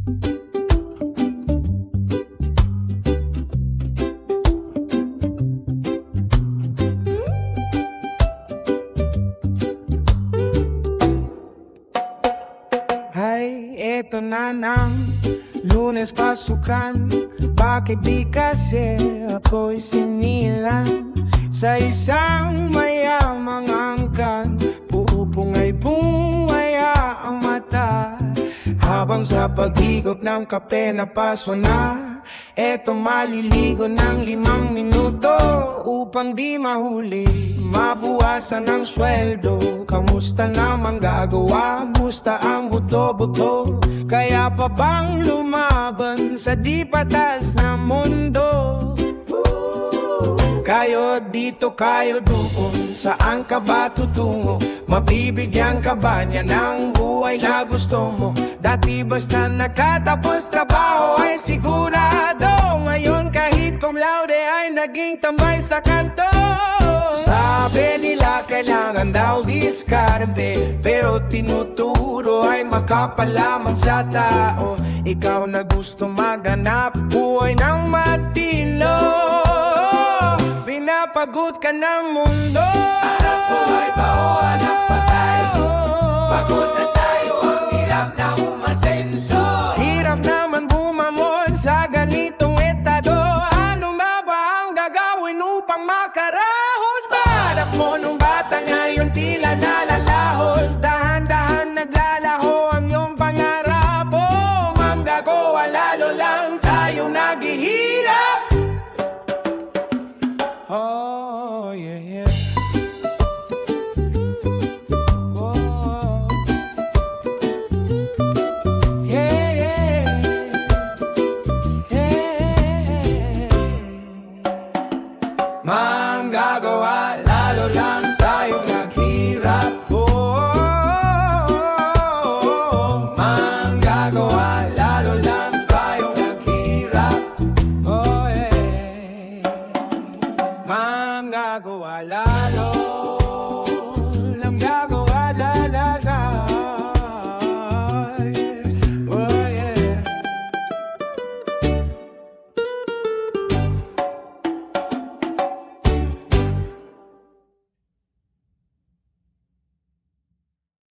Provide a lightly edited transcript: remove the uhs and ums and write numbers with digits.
Ay, eto na ng Lunes pasukan. Bakit di kasi ako'y sinilang sa isang mayamang angkan? Pupungay-bungaya ang mata habang sa paghigop ng kape na paso na. Eto maliligo ng 5 minuto upang di mahuli, mabuwasan ang sweldo. Kamusta naman gagawa? Musta ang buto-buto? Kaya pa bang lumaban sa di patas na mundo? Kayo dito, kayo doon, saan ka ba tutungo? Mabibigyan ka ba niya ng buhay na gusto mo? Dati basta nakatapos trabaho ay sigurado. Ngayon kahit cum laude ay naging tambay sa kanto. Sabi nila kailangan daw diskarte, pero tinuturo ay makapalaman sa tao. Ikaw na gusto maganap buhay ng matino, pinapagod ka ng mundo. Hanap buhay ba o hanap patay? Pagod na tayo, ang hirap na umasenso. Hirap naman bumamon sa ganitong estado. Ano ba ang gagawin upang makarahos? Hanap mo nung bata, ngayon tila nalalahos. Dahan-dahan naglalaho ang iyong pangarap. Oh, manggago, lalo lang tayo naghihirap. Oh, yeah, yeah. Oh, yeah, yeah. Yeah. Manggagawa, lalo lang tayong naghirap. Oh, manggagawa, lalo lang tayong naghirap. Oh, yeah. Manggagawa, lalo